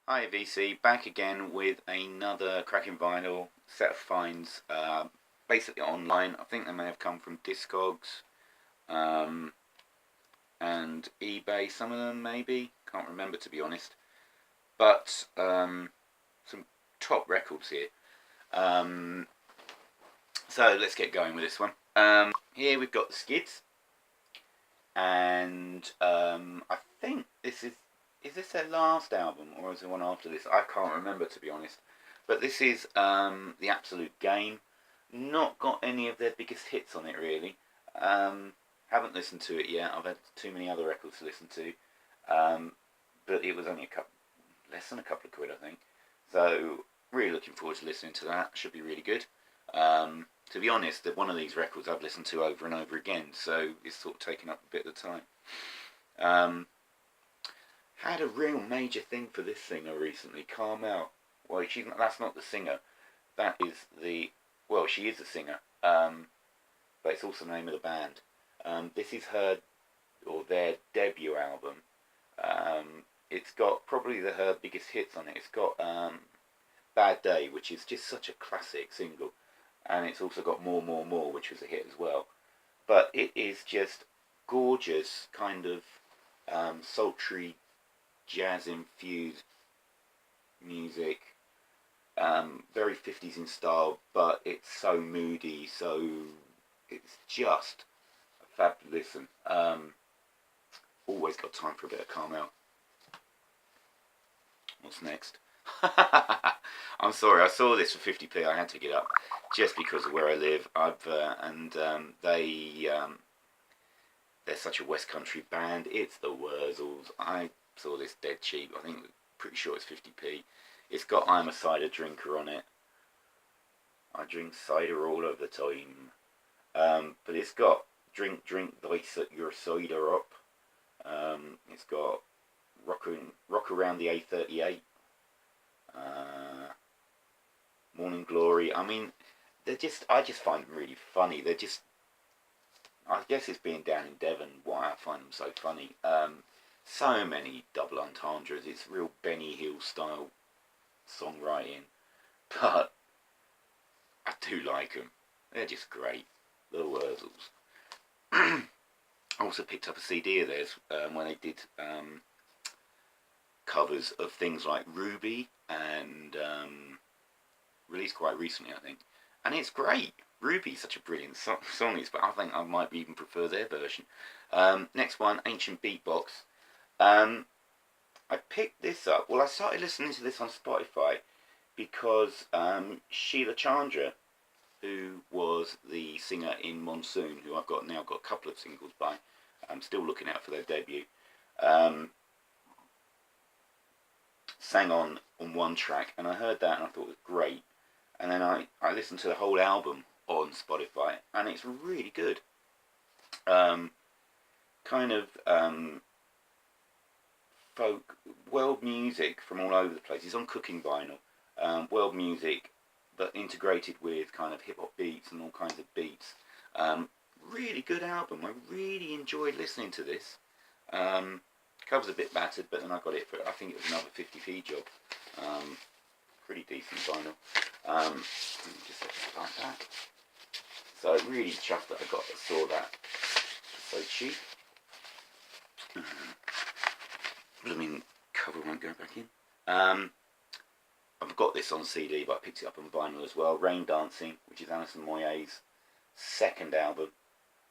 Hi VC, back again with another cracking vinyl set of finds, basically online. I think they may have come from Discogs um, and eBay, some of them maybe, can't remember to be honest. But some top records here. Um, so let's get going with this one. Here we've got the Skids, and I think this is this their last album or is there one after this? I can't remember to be honest. But this is The Absolute Game. Not got any of their biggest hits on it really. Haven't listened to it yet. I've had too many other records to listen to. But it was only less than a couple of quid I think. So really looking forward to listening to that. Should be really good. To be honest, one of these records I've listened to over and over again, so it's sort of taking up a bit of the time. Had a real major thing for this singer recently, Carmel. Well, that's not the singer. That is she is the singer, but it's also the name of the band. This is their debut album. It's got probably her biggest hits on it. It's got Bad Day, which is just such a classic single. And it's also got More, which was a hit as well. But it is just gorgeous, kind of sultry, jazz-infused music. Very 50s in style, but it's so moody, so it's just a fab to listen. Always got time for a bit of Carmel. What's next? I'm sorry, I saw this for 50p. I had to get up just because of where I live. They're such a West Country band. It's the Wurzels. I saw this dead cheap. I think pretty sure it's 50p. It's got I'm a Cider Drinker on it. I drink cider all of the time. But it's got Drink, Dice Your Cider Up. It's got Rock Around the A38. Morning Glory. I mean, I just find them really funny. I guess it's being down in Devon why I find them so funny. So many double entendres. It's real Benny Hill style songwriting, but I do like them. They're just great. The Wurzels. I also picked up a CD of theirs when they did covers of things like Ruby and released quite recently I think, and it's great. Ruby's such a brilliant song, but I think I might even prefer their version. Next one, Ancient Beatbox. I picked this up, I started listening to this on Spotify because Sheila Chandra, who was the singer in Monsoon, who I've now got a couple of singles by, I'm still looking out for their debut, sang on one track, and I heard that and I thought it was great. And then I listened to the whole album on Spotify, and it's really good. Kind of folk, world music from all over the place. It's on Cooking Vinyl. World music, but integrated with kind of hip-hop beats and all kinds of beats. Really good album. I really enjoyed listening to this. Cover's a bit battered, but then I got it for, I think it was another 50p job. Pretty decent vinyl. Just like that. So really chuffed that I saw that. So cheap. Blooming cover won't go back in. I've got this on CD, but I picked it up on vinyl as well. Rain Dancing, which is Alison Moyet's second album.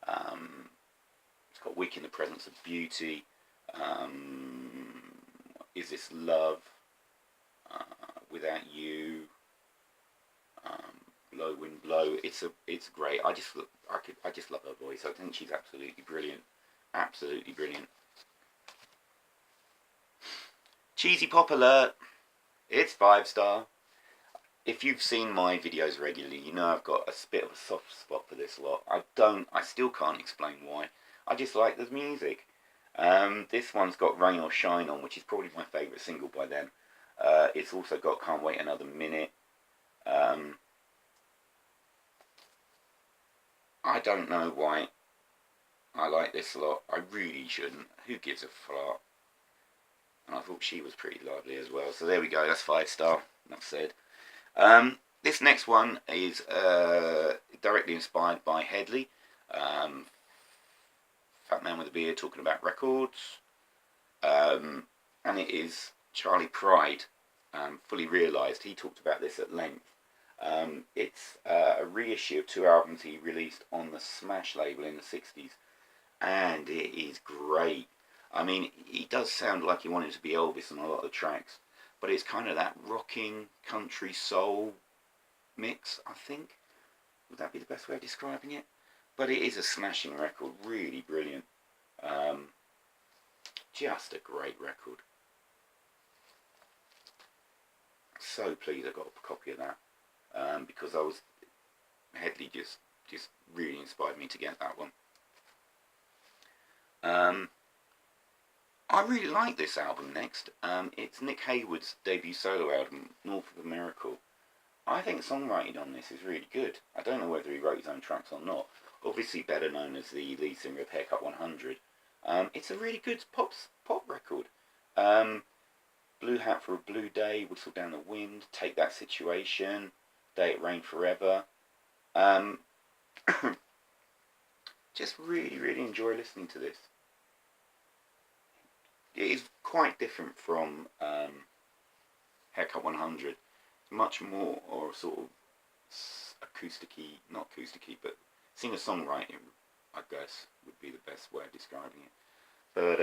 It's got Week in the Presence of Beauty. Is This Love? Without You. Low Wind Blow. It's great. I just love her voice. I think she's absolutely brilliant. Absolutely brilliant. Cheesy pop alert. It's 5-star. If you've seen my videos regularly, you know I've got a bit of a soft spot for this lot. I still can't explain why. I just like the music. This one's got Rain or Shine on, which is probably my favourite single by them. It's also got Can't Wait Another Minute. I don't know why I like this a lot. I really shouldn't. Who gives a fart? and I thought she was pretty lovely as well. So there we go, that's 5 star, enough said. This next one is directly inspired by Headley. Fat man with a beard talking about records. And it is Charley Pride, fully realised. He talked about this at length. It's a reissue of 2 albums he released on the Smash label in the 60s, and it is great. I mean, he does sound like he wanted to be Elvis on a lot of the tracks, but it's kind of that rocking country soul mix, I think. Would that be the best way of describing it? But it is a smashing record, really brilliant. Just a great record. So pleased I got a copy of that, because Headley just really inspired me to get that one. I really like this album next. It's Nick Heywood's debut solo album, North of a Miracle. I think songwriting on this is really good. I don't know whether he wrote his own tracks or not. Obviously better known as the lead singer of Haircut 100. It's a really good pop record. Blue Hat for a Blue Day, Whistle Down the Wind, Take That Situation, Day It Rained Forever. Just really enjoy listening to this. It is quite different from Haircut 100. It's much more, or sort of acousticy, not acousticy, but singer-songwriting, I guess, would be the best way of describing it. But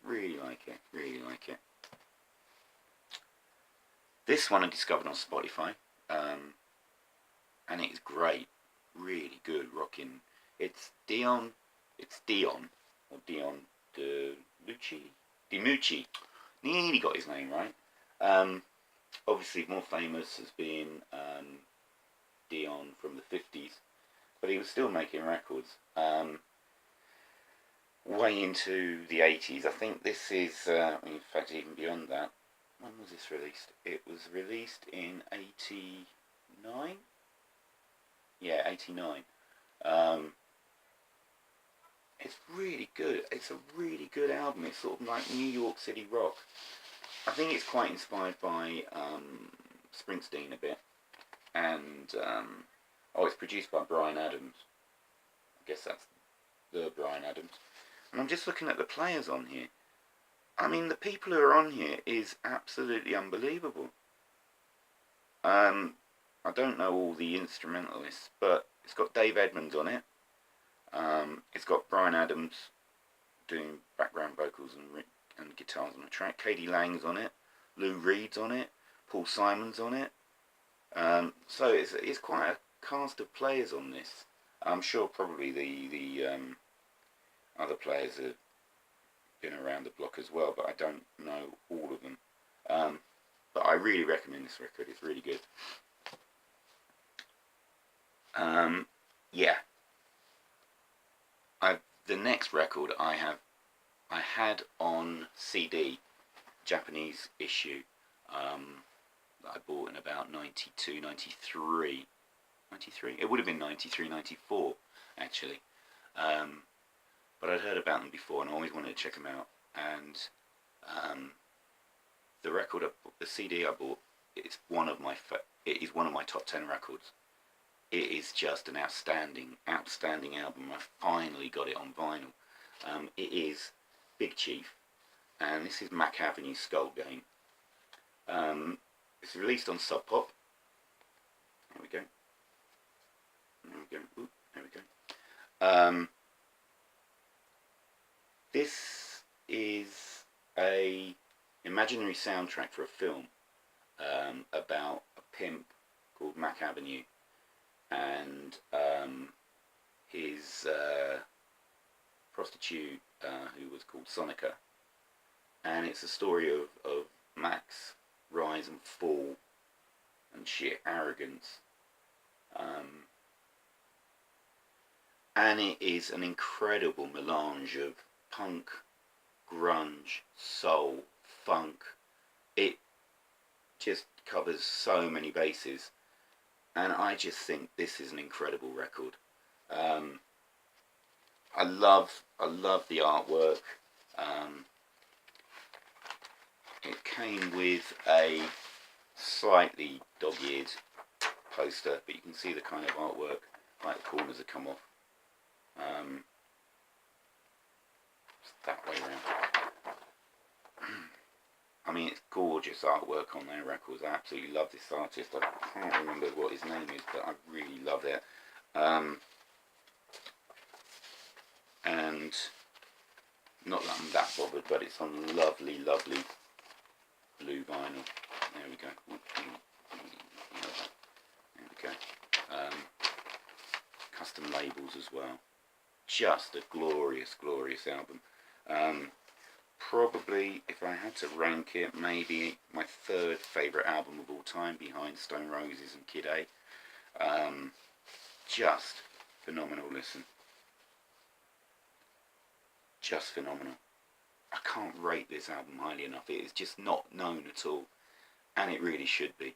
really like it. This one I discovered on Spotify, and it is great, really good rocking. It's Dion, or Dion DiMucci. Nearly got his name right. Obviously more famous as being Dion from the 50s, but he was still making records way into the 80s. I think this is, in fact, even beyond that. When was this released? It was released in 89? Yeah, 89. It's really good. It's a really good album. It's sort of like New York City rock. I think it's quite inspired by Springsteen a bit. And, it's produced by Bryan Adams. I guess that's the Bryan Adams. And I'm just looking at the players on here. I mean, the people who are on here is absolutely unbelievable. I don't know all the instrumentalists, but it's got Dave Edmunds on it. It's got Bryan Adams doing background vocals and guitars on the track. K.D. Lang's on it. Lou Reed's on it. Paul Simon's on it. So it's quite a cast of players on this. I'm sure probably the other players have been around the block as well, but I don't know all of them. But I really recommend this record. It's really good. Yeah. The next record I had on CD, Japanese issue, that I bought in about 92, 93. 93? It would have been 93, 94, actually. But I'd heard about them before and I always wanted to check them out. And the CD I bought, it is one of my top 10 records. It is just an outstanding album. I finally got it on vinyl. It is Big Chief, and this is Mac Avenue Skull Game. It's released on Sub Pop. There we go. Ooh, there we go. This is a imaginary soundtrack for a film about a pimp called Mac Avenue and his prostitute who was called Sonica, and it's a story of Mac's rise and fall and sheer arrogance, and it is an incredible melange of punk, grunge, soul, funk. It just covers so many bases, and I just think this is an incredible record. I love the artwork. It came with a slightly dog-eared poster, but you can see the kind of artwork, like the corners have come off. It's that way around. I mean, it's gorgeous artwork on their records. I absolutely love this artist. I can't remember what his name is, but I really love it. And not that I'm that bothered, but it's on lovely, lovely blue vinyl. There we go. There we go. Custom labels as well. Just a glorious, glorious album. Probably, if I had to rank it, maybe my third favourite album of all time, behind Stone Roses and Kid A. Just phenomenal listen. Just phenomenal. I can't rate this album highly enough. It is just not known at all, and it really should be.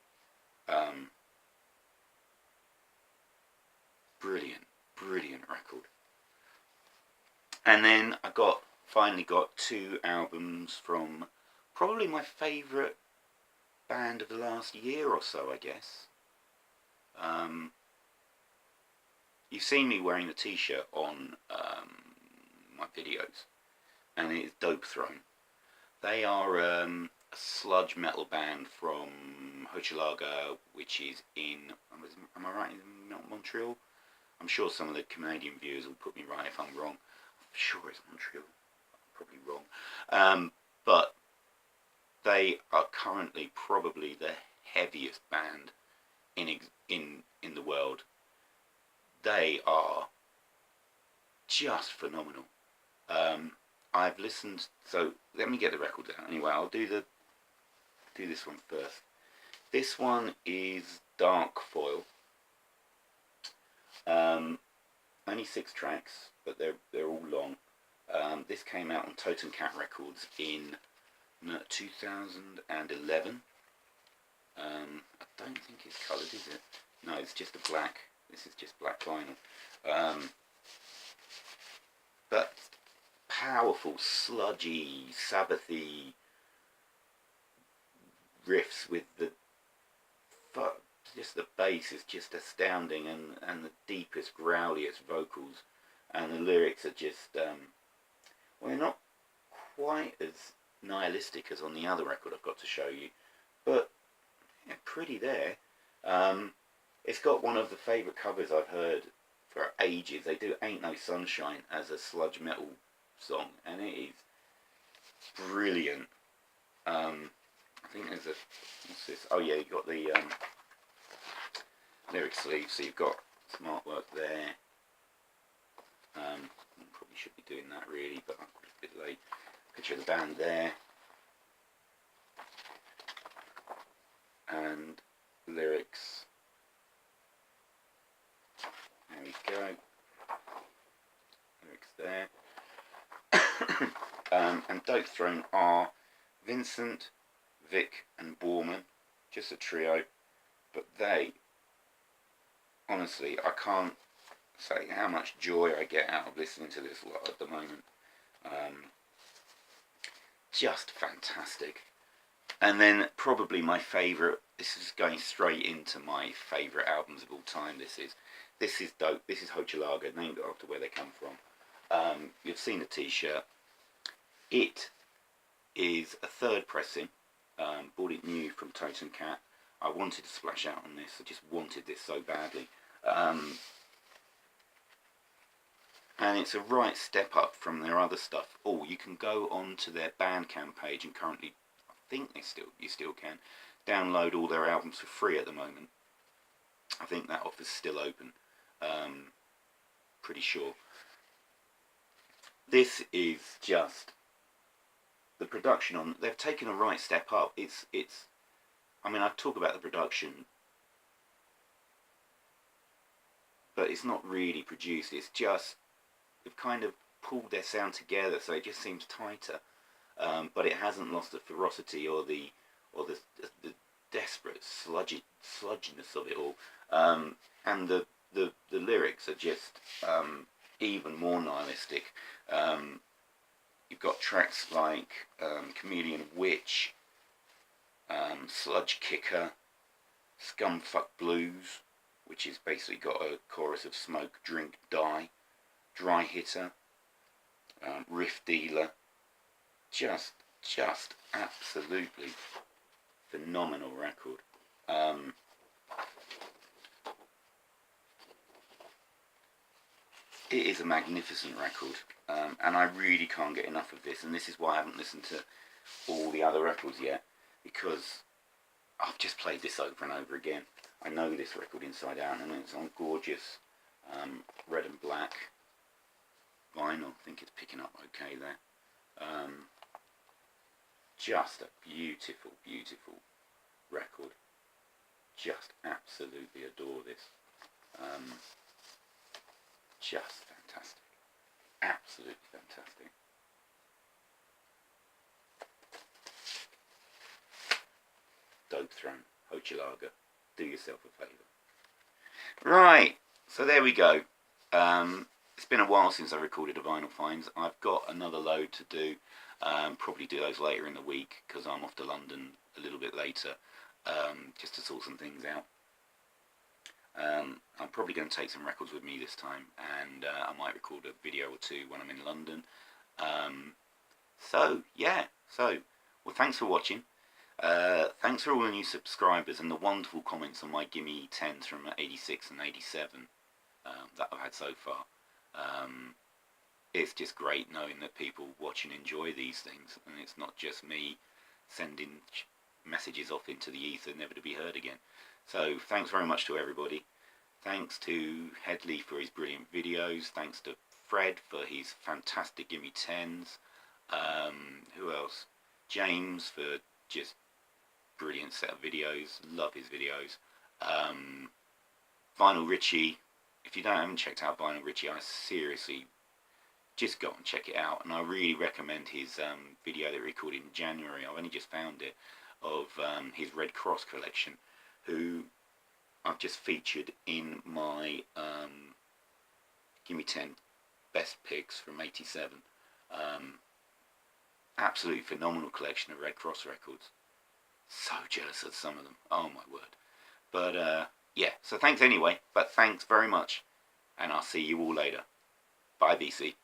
Brilliant, brilliant record. And then I finally got 2 albums from probably my favourite band of the last year or so, I guess. You've seen me wearing the t-shirt on my videos, and it is Dope Throne. They are a sludge metal band from Hochelaga, which is in, am I right, in Montreal? I'm sure some of the Canadian viewers will put me right if I'm wrong. I'm sure it's Montreal. I'm probably wrong. But they are currently probably the heaviest band in the world. They are just phenomenal. I've listened, so let me get the record down. Anyway, I'll do this one first. This one is Dark Foil. Only 6 tracks, but they're all long. This came out on Totem Cat Records in 2011. I don't think it's coloured, is it? No, it's just a black. This is just black vinyl. But powerful, sludgy, Sabbathy riffs with just the bass is just astounding, and the deepest, growliest vocals, and the lyrics are just well, they're not quite as nihilistic as on the other record I've got to show you, but yeah, pretty there. It's got one of the favourite covers I've heard for ages. They do Ain't No Sunshine as a sludge metal song, and it is brilliant. I think there's a, what's this? Oh yeah, you've got the lyric sleeve, so you've got some artwork there. Probably should be doing that really, but I'm a bit late. Picture of the band there, and lyrics. There we go. Lyrics there. And Dope Throne are Vincent, Vic, and Borman, just a trio, but they, honestly, I can't say how much joy I get out of listening to this lot at the moment. Just fantastic. And then probably my favourite, this is going straight into my favourite albums of all time, this is dope. This is Hochelaga, named after where they come from. You've seen the t-shirt. It is a 3rd pressing. Bought it new from Totem Cat. I wanted to splash out on this. I just wanted this so badly. And it's a right step up from their other stuff. Oh, you can go onto their Bandcamp page, and currently, I think you still can download all their albums for free at the moment. I think that offer's still open. Pretty sure. This is just the production on. They've taken a right step up. It's. I mean, I talk about the production, but it's not really produced. It's just they've kind of pulled their sound together, so it just seems tighter. But it hasn't lost the ferocity or the desperate sludginess of it all. And the lyrics are just even more nihilistic. you've got tracks like Chameleon Witch, Sludge Kicker, Scumfuck Blues, which is basically got a chorus of Smoke, Drink, Die, Dry Hitter, Riff Dealer. Just absolutely phenomenal record. It is a magnificent record, and I really can't get enough of this, and this is why I haven't listened to all the other records yet, because I've just played this over and over again. I know this record inside out, and it's on gorgeous red and black vinyl. I think it's picking up okay there. Just a beautiful, beautiful record. Just absolutely adore this. Just fantastic. Absolutely fantastic. Dope Throne, Hochelaga, do yourself a favour. Right, so there we go. It's been a while since I recorded a Vinyl Finds. I've got another load to do. Probably do those later in the week, because I'm off to London a little bit later, just to sort some things out. I'm probably going to take some records with me this time, and I might record a video or two when I'm in London. So, well, thanks for watching. Thanks for all the new subscribers and the wonderful comments on my Gimme 10s from 86 and 87 that I've had so far. It's just great knowing that people watch and enjoy these things, and it's not just me sending messages off into the ether never to be heard again. So thanks very much to everybody. Thanks to Headley for his brilliant videos. Thanks to Fred for his fantastic Gimme 10s. Who else? James for just brilliant set of videos. Love his videos. Vinyl Richie. If you haven't checked out Vinyl Richie, I seriously just go and check it out. And I really recommend his video that he recorded in January. I've only just found it, of his Red Cross collection, who I've just featured in my Gimme 10 best picks from 87. Absolutely phenomenal collection of Red Cross records. So jealous of some of them. Oh my word. But yeah, so thanks anyway. But thanks very much. And I'll see you all later. Bye, BC.